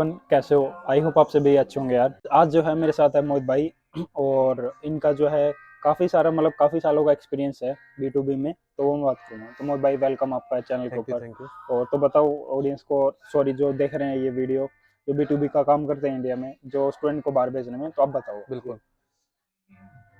कैसे हो? I hope आप सभी अच्छे होंगे यार। आज जो है मेरे साथ है मोहित भाई और इनका जो है काफ़ी सारा मतलब काफ़ी सालों का एक्सपीरियंस है B2B में, तो वो मैं बात करूँगा। तो मोहित भाई वेलकम आपका चैनल के थैंक यू, ऊपर। Thank you. और तो बताओ ऑडियंस को, सॉरी जो देख रहे हैं ये वीडियो, जो B2B का काम करते हैं इंडिया में, जो स्टूडेंट को बाहर भेजने में, तो आप बताओ जी। बिल्कुल,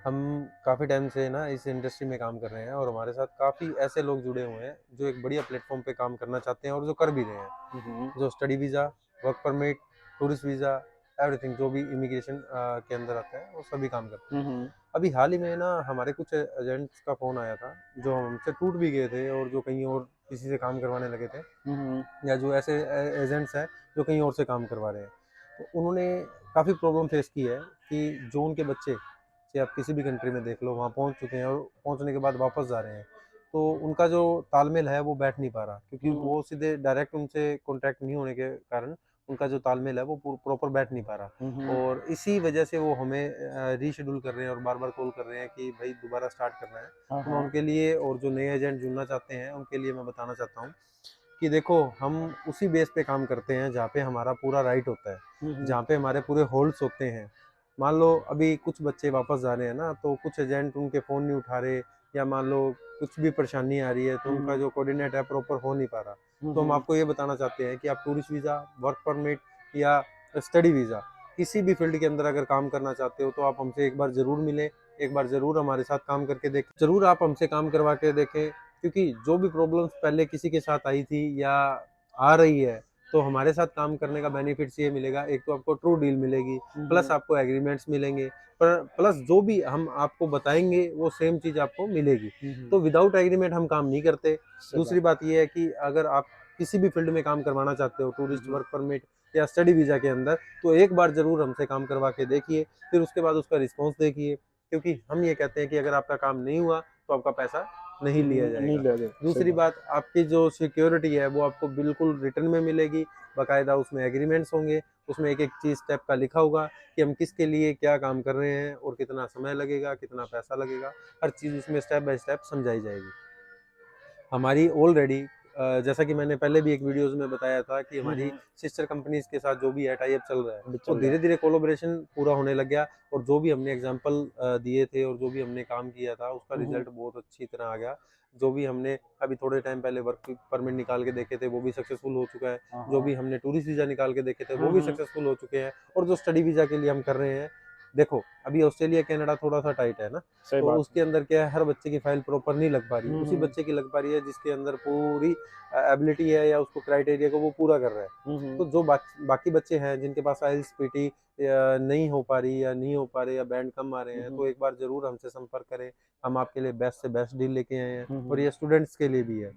हम काफ़ी टाइम से ना इस इंडस्ट्री में काम कर रहे हैं और हमारे साथ काफ़ी ऐसे लोग जुड़े हुए हैं, जो एक बढ़िया प्लेटफ़ॉर्म पे काम करना चाहते हैं और जो कर भी रहे हैं। हम्म, जो study visa, work permit, tourist visa, everything जो भी इमिग्रेशन के अंदर आता है, वो सभी काम करते हैं। हम्म, अभी हाल ही में ना हमारे कुछ एजेंट्स का फ़ोन आया था, जो हमसे टूट भी गए थे और जो कहीं और किसी से काम करवाने लगे थे, हम्म, या जो ऐसे एजेंट्स हैं, जो कहीं और से काम करवा रहे हैं। तो उन्होंने काफ़ी प्रॉब्लम फेस की है कि जो उनके बच्चे, चाहे आप किसी भी कंट्री में देख लो, वहाँ पहुँच चुके हैं और पहुँचने के बाद वापस जा रहे हैं, तो उनका जो तालमेल है वो बैठ नहीं पा रहा, क्योंकि हम्म, वो सीधे डायरेक्ट उनसे कॉन्टैक्ट नहीं होने के कारण उनका जो तालमेल है वो प्रॉपर बैठ नहीं पा रहा। हम्म, और इसी वजह से वो हमें रीशेड्यूल कर रहे हैं और बार बार कॉल कर रहे हैं कि भाई दोबारा स्टार्ट करना है। हाँ तो मैं हाँ, उनके लिए और जो नए एजेंट जुड़ना चाहते हैं उनके लिए मैं बताना चाहता हूँ कि देखो, हम उसी बेस पे काम करते हैं जहाँ पे हमारा पूरा राइट होता है, हम्म, जहाँ पे हमारे पूरे होल्ड्स होते हैं। मान लो अभी कुछ बच्चे वापस जा रहे हैं ना, तो कुछ एजेंट उनके फ़ोन नहीं उठा रहे, या मान लो कुछ भी परेशानी आ रही है, तो उनका हम्म, जो कोऑर्डिनेट है प्रॉपर हो नहीं पा रहा। तो हम हम्म, आपको ये बताना चाहते हैं कि आप टूरिस्ट वीज़ा, वर्क परमिट या स्टडी वीज़ा, किसी भी फील्ड के अंदर अगर काम करना चाहते हो, तो आप हमसे एक बार ज़रूर मिलें, एक बार ज़रूर हमारे साथ काम करके देखें। ज़रूर आप हमसे काम करवा के देखें, क्योंकि जो भी प्रॉब्लम्स पहले किसी के साथ आई थी या आ रही है, तो हमारे साथ काम करने का बेनिफिट्स ये मिलेगा, एक तो आपको ट्रू डील मिलेगी, प्लस हम्म, आपको एग्रीमेंट्स मिलेंगे, पर प्लस जो भी हम आपको बताएँगे वो सेम चीज़ आपको मिलेगी। हम्म, तो विदाउट एग्रीमेंट हम काम नहीं करते। सही दूसरी बात। बात ये है कि अगर आप किसी भी फील्ड में काम करवाना चाहते हो, टूरिस्ट, हम्म, वर्क परमिट या स्टडी वीज़ा के अंदर, तो एक बार ज़रूर हमसे काम करवा के देखिए, फिर उसके बाद उसका रिस्पॉन्स देखिए, क्योंकि हम ये कहते हैं कि अगर आपका काम नहीं हुआ, तो आपका पैसा नहीं लिया नहीं जाएगा। ले रहे, सही दूसरी बात। बात, आपकी जो सिक्योरिटी है वो आपको बिल्कुल रिटर्न में मिलेगी, बाकायदा उसमें एग्रीमेंट्स होंगे, उसमें एक-एक चीज़ स्टेप का लिखा होगा कि हम किसके लिए क्या काम कर रहे हैं और कितना समय लगेगा, कितना पैसा लगेगा, हर चीज़ उसमें स्टेप बाय स्टेप समझाई जाएगी। हमारी ऑलरेडी जैसा कि मैंने पहले भी एक वीडियोज़ में बताया था कि हमारी सिस्टर कंपनीज़ के साथ जो भी है टाई अप चल रहा है, अभी वो चल रहा है। धीरे-धीरे कोलैबोरेशन पूरा होने लग गया, और जो भी हमने एग्ज़ाम्पल दिए थे और जो भी हमने काम किया था, उसका हम्म, रिज़ल्ट बहुत अच्छी तरह आ गया। जो भी हमने अभी थोड़े टाइम पहले वर्क परमिट निकाल के देखे थे, वो भी सक्सेसफुल हो चुका है। हाँ जो हाँ, भी हमने टूरिस्ट वीज़ा निकाल के देखे थे, वो भी हम्म, सक्सेसफुल हो चुके हैं, और जो स्टडी वीज़ा के लिए हम कर रहे हैं, देखो अभी ऑस्ट्रेलिया, कनाडा थोड़ा-सा टाइट है ना, सही तो बात है। उसके अंदर क्या है, हर बच्चे की फाइल प्रॉपर नहीं लग पा रही, उसी हम्म, बच्चे की लग पा रही है जिसके अंदर पूरी एबिलिटी है या उसको क्राइटेरिया को वो पूरा कर रहा है। हम्म, तो जो बाकी बच्चे हैं जिनके पास आइल्स पीटी या नहीं हो पा रही, या नहीं हो पा रहे, या बैंड कम आ रहे हैं, हम्म, तो एक बार ज़रूर हमसे संपर्क करें। हम आपके लिए बेस्ट से बेस्ट डील लेके आए हैं, और हम्म, ये स्टूडेंट्स के लिए भी है।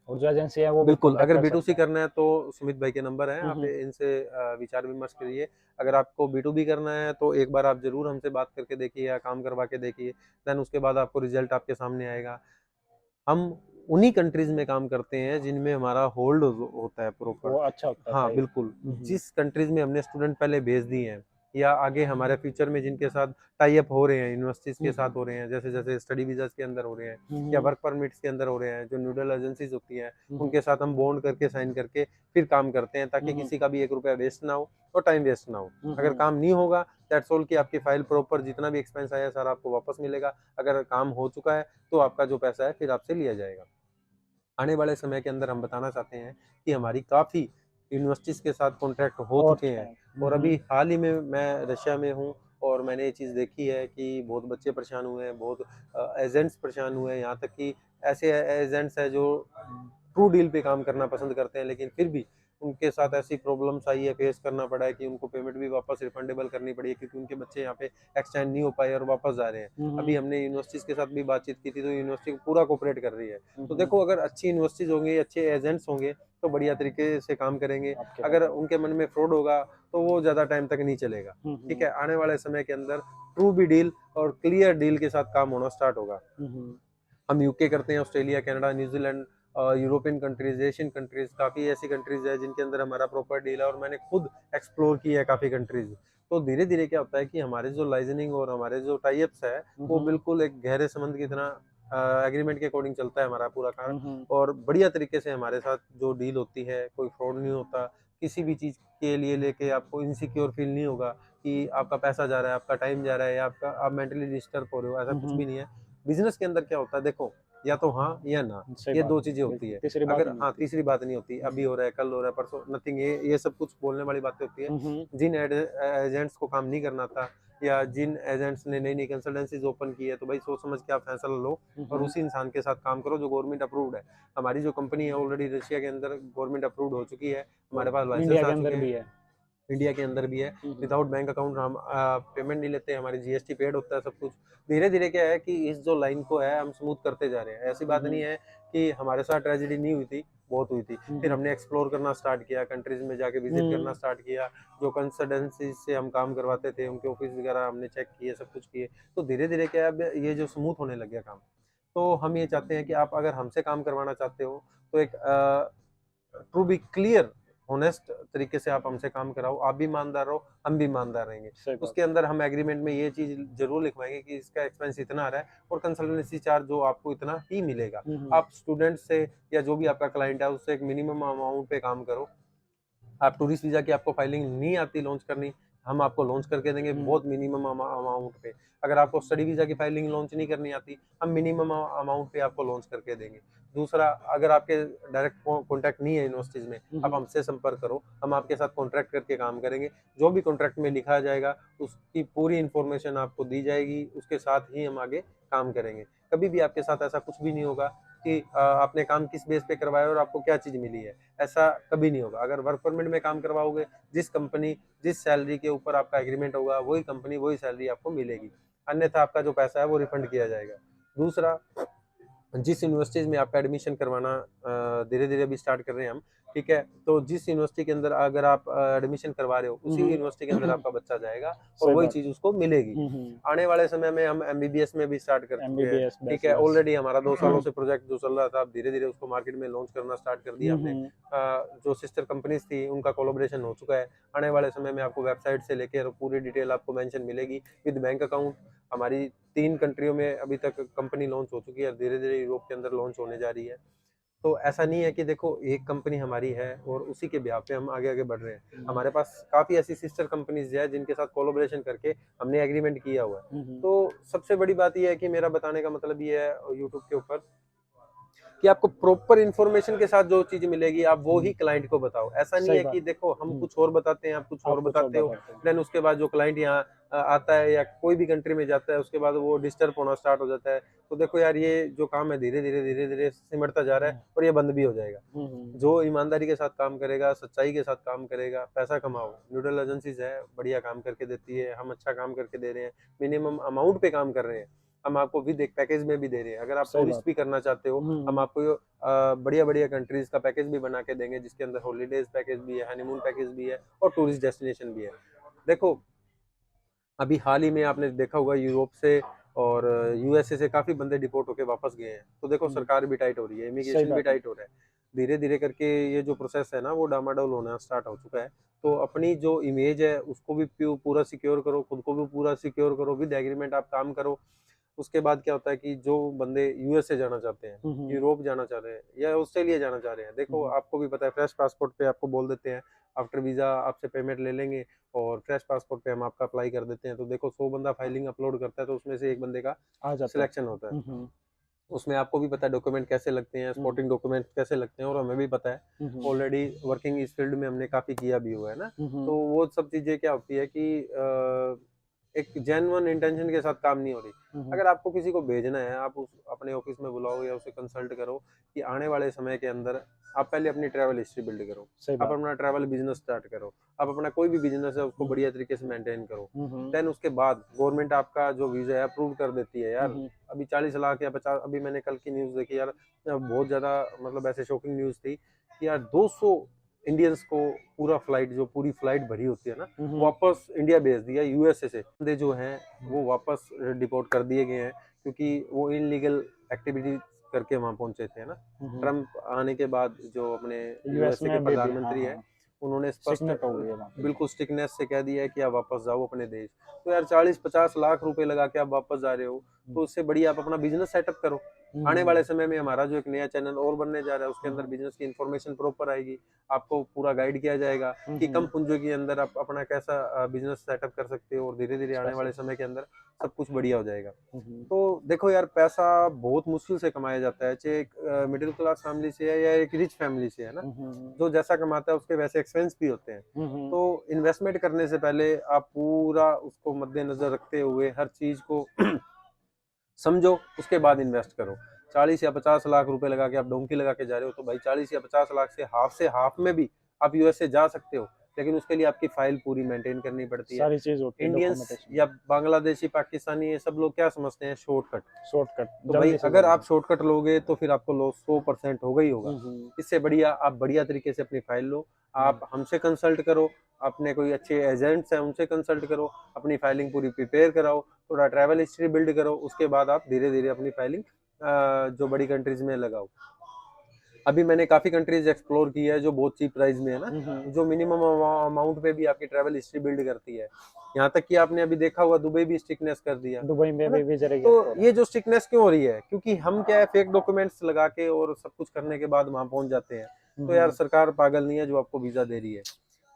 और जो एजेंसी है वो भी बिल्कुल, कांटेक्ट अगर कर सकते B2C हैं। करना है तो सुमित भाई के नंबर हैं, आप हम्म, इनसे विचार विमर्श करिए। अगर आपको B2B करना है तो एक बार आप ज़रूर हमसे बात करके देखिए या काम करवा के देखिए, देन उसके बाद आपको रिज़ल्ट आपके सामने आएगा। हम उन्हीं कंट्रीज़ में काम करते हैं जिनमें हमारा होल्ड होता है प्रॉपर। वो अच्छा होता है हाँ, भाई। बिल्कुल। जिस कंट्रीज़ में हमने स्टूडेंट पहले भेज दिए हैं, या आगे हमारे फ्यूचर में जिनके साथ टाई अप हो रहे हैं, यूनिवर्सिटीज़ के साथ हम्म, हो रहे हैं, जैसे-जैसे स्टडी वीज़ाज़ के अंदर हो रहे हैं या हम्म, वर्क परमिट्स के अंदर हो रहे हैं, जो न्यूडल एजेंसीज़ होती हैं, हम्म, उनके साथ हम बॉन्ड करके, साइन करके फिर काम करते हैं, ताकि हम्म, किसी का भी 1 रुपया वेस्ट ना हो और टाइम वेस्ट ना हो। अगर हम्म, काम नहीं होगा, दैट्स ऑल, कि आपकी फाइल प्रॉपर जितना भी एक्सपेंस आया है सारा आपको वापस मिलेगा। अगर काम हो चुका है, तो आपका जो पैसा है फिर आपसे लिया जाएगा। आने वाले समय के अंदर हम बताना चाहते हैं कि हमारी काफ़ी यूनिवर्सिटीज़ के साथ कॉन्ट्रैक्ट हो और चुके क्या हैं, है। और अभी हाल ही में मैं रशिया में हूँ, और मैंने ये चीज़ देखी है कि बहुत बच्चे परेशान हुए हैं, बहुत एजेंट्स परेशान हुए हैं, यहाँ तक कि ऐसे एजेंट्स हैं जो ट्रू डील पे काम करना पसंद करते हैं, लेकिन फिर भी उनके साथ ऐसी प्रॉब्लम्स आई है, फेस करना पड़ा है कि उनको पेमेंट भी वापस रिफंडेबल करनी पड़ी है, क्योंकि उनके बच्चे यहाँ पे एक्सटेंड नहीं हो पाए और वापस जा रहे हैं। अभी हमने यूनिवर्सिटीज़ के साथ भी बातचीत की थी, तो यूनिवर्सिटी पूरा कोऑपरेट कर रही है। तो देखो, अगर अच्छी यूनिवर्सिटीज़ होंगी, अच्छे एजेंट्स होंगे, तो बढ़िया तरीके से काम करेंगे। आपके अगर साथ। उनके मन में फ्रॉड होगा, तो वो ज़्यादा टाइम तक नहीं चलेगा। ठीक है? आने वाले समय के अंदर ट्रू बी डील और क्लियर डील के साथ काम होना स्टार्ट होगा। हम यूके करते हैं, Australia, Canada, New Zealand, European countries, Asian countries, काफ़ी ऐसी कंट्रीज़ है जिनके अंदर हमारा प्रॉपर डील है, और मैंने खुद एक्सप्लोर की है काफ़ी कंट्रीज़। तो धीरे-धीरे क्या होता है कि हमारे जो लाइज़निंग और हमारे जो टाई अप्स है, वो बिल्कुल एक गहरे संबंध की तरह एग्रीमेंट के अकॉर्डिंग चलता है हमारा पूरा काम, और बढ़िया तरीके से हमारे साथ जो डील होती है, कोई फ्रॉड नहीं होता, किसी भी चीज़ के लिए लेके आपको इनसिक्योर फील नहीं होगा कि आपका पैसा जा रहा है, आपका टाइम जा रहा है, या आपका आप मेंटली डिस्टर्ब हो रहे हो, ऐसा कुछ हम्म, भी नहीं है। बिज़नेस के अंदर क्या होता है देखो, या तो हाँ या ना, सही ये बात 2 है, चीज़ें होती बिल्कुल है। तीसरी बात अगर नहीं हाँ, होती। तीसरी बात नहीं होती, अभी हो रहा है, कल हो रहा है, परसों नथिंग, ये सब कुछ बोलने वाली बातें होती है। हम्म, जिन एजेंट्स को काम नहीं करना आता, या जिन एजेंट्स ने नई-नई कंसल्टेंसीज़ ओपन की है, तो भाई सोच समझ के आप फैसला लो और हम्म, उसी इंसान के साथ काम करो जो गवर्नमेंट अप्रूव्ड है। हमारी जो कंपनी है ऑलरेडी रशिया के अंदर गवर्नमेंट अप्रूव्ड हो चुकी है, हमारे पास लाइसेंस इंडिया के आ अंदर चुके हैं, भी है। इंडिया के अंदर भी है। हम्म, विदाउट बैंक अकाउंट हम पेमेंट नहीं लेते, हमारी जीएसटी पेड होता है, सब कुछ। धीरे-धीरे क्या है कि इस जो लाइन को है हम स्मूथ करते जा रहे हैं। ऐसी बात नहीं हम्म, है कि हमारे साथ ट्रेजेडी नहीं हुई थी, बहुत हुई थी। फिर हम्म, हमने एक्सप्लोर करना स्टार्ट किया, कंट्रीज़ में जाके विज़िट करना हम्म, स्टार्ट किया। जो कंसल्टेंसी से हम काम करवाते थे, उनके ऑफ़िस वगैरह हमने चेक किए, सब कुछ किए। तो धीरे-धीरे क्या है, अब ये जो स्मूथ होने लग गया काम। तो हम ये चाहते हैं कि आप अगर हमसे काम करवाना चाहते हो, तो एक टू बी क्लियर, होनेस्ट तरीके से आप हमसे काम कराओ, आप भी ईमानदार रहो, हम भी ईमानदार रहेंगे। सही बात उसके है। अंदर हम एग्रीमेंट में ये चीज़ ज़रूर लिखवाएँगे कि इसका एक्सपेंस इतना आ रहा है और कंसल्टेंसी चार्ज जो आपको इतना ही मिलेगा। हम्म, आप स्टूडेंट से या जो भी आपका क्लाइंट है उससे एक मिनिमम अमाउंट पे काम करो। आप टूरिस्ट वीज़ा की आपको फाइलिंग नहीं आती लॉन्च करनी, हम आपको लॉन्च करके देंगे हम्म, बहुत मिनिमम अमाउंट पे। अगर आपको स्टडी वीज़ा की फाइलिंग लॉन्च नहीं करनी आती, हम मिनिमम अमाउंट पे आपको लॉन्च करके देंगे। दूसरा, अगर आपके डायरेक्ट कॉन्टैक्ट नहीं है यूनिवर्सिटीज़ में, आप हम्म, हमसे संपर्क करो, हम आपके साथ कॉन्ट्रैक्ट करके काम करेंगे। जो भी कॉन्ट्रैक्ट में लिखा जाएगा, उसकी पूरी इन्फॉर्मेशन आपको दी जाएगी, उसके साथ ही हम आगे काम करेंगे। कभी भी आपके साथ ऐसा कुछ भी नहीं होगा कि आपने काम किस बेस पे करवाया और आपको क्या चीज़ मिली है। ऐसा कभी नहीं होगा। अगर वर्क परमिट में काम करवाओगे, जिस कंपनी जिस सैलरी के ऊपर आपका एग्रीमेंट होगा, वही कंपनी वही सैलरी आपको मिलेगी। अन्यथा आपका जो पैसा है वो रिफंड किया जाएगा। दूसरा, जिस यूनिवर्सिटीज़ में आपका एडमिशन करवाना धीरे-धीरे अभी स्टार्ट कर रहे हैं हम, ठीक है? तो जिस यूनिवर्सिटी के अंदर अगर आप एडमिशन करवा रहे हो, उसी हम्म, यूनिवर्सिटी के अंदर आपका बच्चा जाएगा और सही वही बात चीज़ है। उसको मिलेगी। हम्म, आने वाले समय में हम एमबीबीएस में भी स्टार्ट कर चुके हैं, एमबीबीएस ठीक है? बैचलर्स। ऑलरेडी हमारा 2 सालों से प्रोजेक्ट जो चल रहा था, अब धीरे-धीरे उसको मार्केट में लॉन्च करना स्टार्ट कर दिया हमने। हम्म, जो सिस्टर कंपनीज़ थी, उनका कोलैबोरेशन हो चुका है। आने वाले समय में आपको वेबसाइट से लेकर पूरी डिटेल आपको मेंशन मिलेगी विद बैंक अकाउंट। हमारी 3 कंट्रियों में अभी तक कंपनी लॉन्च हो चुकी है, धीरे-धीरे यूरोप के अंदर लॉन्च होने जा रही है। तो ऐसा नहीं है कि देखो एक कंपनी हमारी है और उसी के बिहाफ़ पे हम आगे-आगे बढ़ रहे हैं। हमारे पास काफ़ी ऐसी सिस्टर कंपनीज़ हैं जिनके साथ कोलैबोरेशन करके हमने एग्रीमेंट किया हुआ है। हम्म, तो सबसे बड़ी बात ये है कि मेरा बताने का मतलब ये है यूट्यूब के ऊपर कि आपको प्रॉपर इन्फॉर्मेशन के साथ जो चीज़ मिलेगी, आप वो ही हम्म, क्लाइंट को बताओ। ऐसा नहीं सही है बात कि है। देखो हम कुछ और बताते हैं, आप कुछ और आप कुछ और बताते हो, बताते हैं। देन उसके बाद जो क्लाइंट यहाँ आता है या कोई भी कंट्री में जाता है, उसके बाद वो डिस्टर्ब होना स्टार्ट हो जाता है। तो देखो यार, ये जो काम है धीरे-धीरे सिमटता जा रहा है और ये बंद भी हो जाएगा। हम्म, जो ईमानदारी के साथ काम करेगा, सच्चाई के साथ काम करेगा, पैसा कमाओ। न्यूट्रल एजेंसीज़ है, बढ़िया काम करके देती है, हम अच्छा काम करके दे रहे हैं, मिनिमम अमाउंट पे काम कर रहे हैं। हम आपको विद एक पैकेज में भी दे रहे हैं। अगर आप सही टूरिस्ट बात भी है। करना चाहते हो, हम आपको बढ़िया-बढ़िया कंट्रीज़ का पैकेज भी बना के देंगे, जिसके अंदर हॉलिडेज़ पैकेज भी है, हनीमून पैकेज भी है और टूरिस्ट डेस्टिनेशन भी है। देखो, अभी हाल ही में आपने देखा होगा यूरोप से और यूएसए से काफ़ी बंदे डिपोर्ट होके वापस गए हैं। तो देखो हम्म, सरकार भी टाइट हो रही है, सही इमिग्रेशन भी बात है। टाइट हो रहा है। धीरे-धीरे करके ये जो प्रोसेस है ना वो डामाडोल होना स्टार्ट हो चुका है। तो अपनी जो इमेज है उसको भी पूरा सिक्योर करो, खुद को भी पूरा सिक्योर करो, विद एग्रीमेंट आप काम करो। उसके बाद क्या होता है कि जो बंदे यूएसए जाना चाहते हैं, हम्म, यूरोप जाना चाह रहे हैं या ऑस्ट्रेलिया जाना चाह रहे हैं, देखो हम्म, आपको भी पता है फ्रेश पासपोर्ट पे आपको बोल देते हैं, आफ्टर वीज़ा आपसे पेमेंट ले लेंगे और फ्रेश पासपोर्ट पे हम आपका अप्लाई कर देते हैं। तो देखो 100 बंदा फाइलिंग अपलोड करता है तो उसमें से एक बंदे का आ जाता है। सिलेक्शन होता है। हम्म, उसमें आपको भी पता है डॉक्यूमेंट कैसे लगते हैं, हम्म, स्पोर्टिंग डॉक्यूमेंट कैसे लगते हैं और हमें भी पता है। हम्म, ऑलरेडी वर्किंग इस फील्ड में हमने काफ़ी किया भी हुआ है ना। तो हम्म, वो सब चीज़ें क्या होती है कि एक जेन्युइन इंटेंशन के साथ काम नहीं हो रही। हम्म, अगर आपको किसी को भेजना है, आप उस अपने ऑफिस में बुलाओ या उसे कंसल्ट करो कि आने वाले समय के अंदर आप पहले अपनी ट्रैवल हिस्ट्री बिल्ड करो। सही आप बात अपना ट्रैवल बिज़नेस स्टार्ट करो। आप अपना कोई भी बिज़नेस है उसको है। बढ़िया तरीके से मेंटेन करो। हम्म, देन उसके बाद गवर्नमेंट आपका जो वीज़ा है अप्रूव कर देती है यार। हम्म, अभी 40 लाख या 50, अभी मैंने कल की न्यूज़ देखी यार, बहुत ज़्यादा मतलब ऐसे शॉकिंग न्यूज़ थी कि यार 200 इंडियंस को पूरा फ्लाइट, जो पूरी फ्लाइट भरी होती है ना, हम्म, वापस इंडिया भेज दिया यूएसए से। बंदे जो हैं वो वापस डिपोर्ट कर दिए गए हैं क्योंकि वो इनलीगल एक्टिविटी करके वहाँ पहुँचे थे ना। हम्म, ट्रम्प आने के बाद जो अपने यूएस यूएसए में के अभी भी हाँ प्रधानमंत्री हैं, हाँ उन्होंने स्पष्ट सिग्नेट हो गई है वहाँ पे तो। बिल्कुल स्टिकनेस से कह दिया है कि आप वापस जाओ अपने देश। तो यार 40-50 लाख रुपए लगा के आप वापस जा रहे हो, हम्म, तो उससे बढ़िया आप अपना बिज़नेस सेटअप करो। आने वाले समय में हमारा जो एक नया चैनल और बनने जा रहा है, उसके अंदर हम्म। बिजनेस की इन्फॉर्मेशन प्रॉपर आएगी, आपको पूरा गाइड किया जाएगा कि कम पूंजी के अंदर आप अपना कैसा बिजनेस सेटअप कर सकते हो, और धीरे धीरे आने वाले समय के अंदर सब कुछ बढ़िया हो जाएगा। तो देखो यार, पैसा बहुत मुश्किल से कमाया जाता है, चाहे एक मिडिल क्लास फैमिली से है या एक रिच फैमिली से है ना, जो जैसा कमाता है उसके वैसे एक्सपेंस भी होते हैं। तो इन्वेस्टमेंट करने से पहले आप पूरा उसको मद्देनजर रखते हुए हर चीज को समझो, उसके बाद इन्वेस्ट करो। 40 या 50 लाख रुपए लगा के आप डोंकी लगा के जा रहे हो, तो भाई 40 या 50 लाख से हाफ में भी आप यूएसए जा सकते हो, लेकिन उसके लिए आपकी फाइल पूरी मेंटेन करनी पड़ती है। सारी चीज होती है, इंडियंस डॉक्यूमेंटेशन, या बांग्लादेशी, पाकिस्तानी, ये सब लोग क्या समझते हैं, शॉर्टकट। शॉर्टकट, तो भाई जल्दी से अगर जल्दी। आप शॉर्टकट लोगे तो फिर आपको लॉस 100% होगा ही होगा। इससे बढ़िया आप बढ़िया तरीके से अपनी फाइल लो, आप हमसे कंसल्ट करो, अपने कोई अच्छे एजेंट्स हैं उनसे कंसल्ट करो, अपनी फाइलिंग पूरी प्रिपेयर कराओ, थोड़ा ट्रैवल हिस्ट्री बिल्ड करो, उसके बाद आप धीरे धीरे अपनी फाइलिंग जो बड़ी कंट्रीज में लगाओ। अभी मैंने काफी कंट्रीज एक्सप्लोर की है जो बहुत चीप प्राइस में है ना, जो मिनिमम अमाउंट पे भी आपकी ट्रैवल हिस्ट्री बिल्ड करती है। यहाँ तक कि आपने अभी देखा होगा दुबई भी स्ट्रिक्टनेस कर दिया दुबई में है ना। भी वीजा तो रेगुलेट ये जो स्ट्रिक्टनेस क्यों हो रही है, क्योंकि हम क्या है, फेक डॉक्यूमेंट्स लगा के और सब कुछ करने के बाद वहां पहुंच जाते हैं। तो यार सरकार पागल नहीं है जो आपको वीजा दे रही है।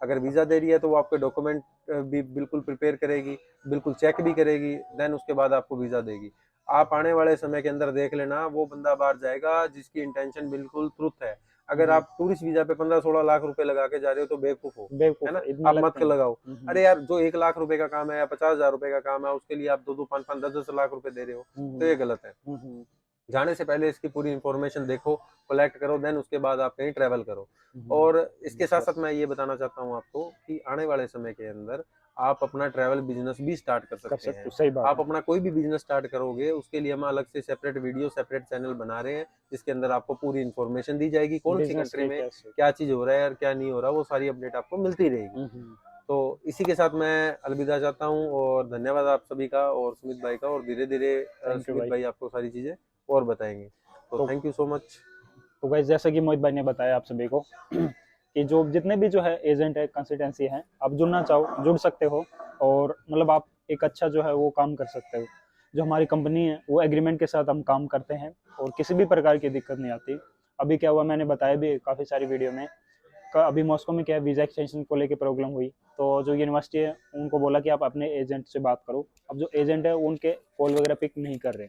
अगर वीजा दे रही है तो वो आपके डॉक्यूमेंट भी बिल्कुल प्रिपेयर करेगी, बिल्कुल चेक भी करेगी, देन उसके बाद आपको वीजा देगी। आप आने वाले समय के अंदर देख लेना, वो बंदा बाहर जाएगा जिसकी इंटेंशन बिल्कुल ट्रुथ है। अगर आप टूरिस्ट वीजा पे 15-16 लाख रुपए लगा के जा रहे हो तो बेवकूफ हो, है बेवकूफ ना। है, इतने आप मत लगते के लगाओ। हैं। अरे यार, जो 1 लाख रुपए का काम है या 50,000 रुपए का काम है, उसके लिए आप 2-2, 5-5, 10-10 लाख रुपए दे रहे हो, तो ये गलत है। जाने से पहले इसकी पूरी इंफॉर्मेशन देखो, कलेक्ट करो, देन उसके बाद आप कहीं ट्रैवल करो। और इसके साथ साथ मैं ये बताना चाहता हूँ आपको कि आने वाले समय के अंदर आप अपना ट्रैवल बिजनेस भी स्टार्ट कर सकते हैं। सही बात आप है। अपना कोई भी बिजनेस स्टार्ट करोगे, उसके लिए हम अलग से सेपरेट वीडियो, सेपरेट चैनल बना रहे हैं, जिसके अंदर आपको पूरी इन्फॉर्मेशन दी जाएगी, कौन सी बिजनेस कंट्री के में कैसे। क्या चीज हो रहा है और क्या नहीं हो रहा, वो सारी अपडेट आपको मिलती रहेगी। तो इसी के साथ मैं अलविदा चाहता हूँ, और धन्यवाद आप सभी का और सुमित भाई का, और धीरे धीरे थैंक यू सुमित भाई। भाई आपको सारी चीजें और बताएंगे। तो तो थैंक यू सो मच। तो गाइस, जैसा कि मोहित भाई ने बताया आप सभी को कि जो जितने भी जो है एजेंट है, कंसल्टेंसी है, आप जुड़ना चाहो जुड़ सकते हो, और मतलब आप एक अच्छा जो है वो काम कर सकते हो। जो हमारी कंपनी है वो एग्रीमेंट के साथ हम काम करते हैं, और किसी भी प्रकार की दिक्कत नहीं आती। अभी क्या हुआ, मैंने बताया भी काफ़ी सारी वीडियो में, अभी मॉस्को में क्या है, वीज़ा एक्सटेंशन को लेकर प्रॉब्लम हुई, तो जो यूनिवर्सिटी है उनको बोला कि आप अपने एजेंट से बात करो। अब जो एजेंट है वो उनके कॉल वगैरह पिक नहीं कर रहे,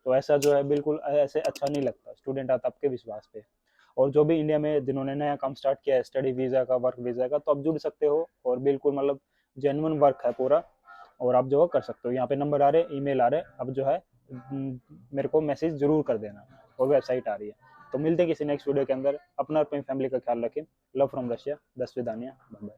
तो ऐसा जो है बिल्कुल ऐसे अच्छा नहीं लगता। स्टूडेंट आता आपके विश्वास पे। और जो भी इंडिया में जिन्होंने नया काम स्टार्ट किया है स्टडी वीज़ा का, वर्क वीज़ा का, तो आप जुड़ सकते हो, और बिल्कुल मतलब जेन्युइन वर्क है पूरा, और आप जो है कर सकते हो। यहाँ पे नंबर आ रहे, ईमेल आ रहे, अब जो है मेरे को मैसेज जरूर कर देना, और वेबसाइट आ रही है। तो मिलते हैं किसी नेक्स्ट वीडियो के अंदर। अपना और अपनी फैमिली का ख्याल रखें। लव फ्रॉम रशिया, 10 विदानिया, बाय बाय।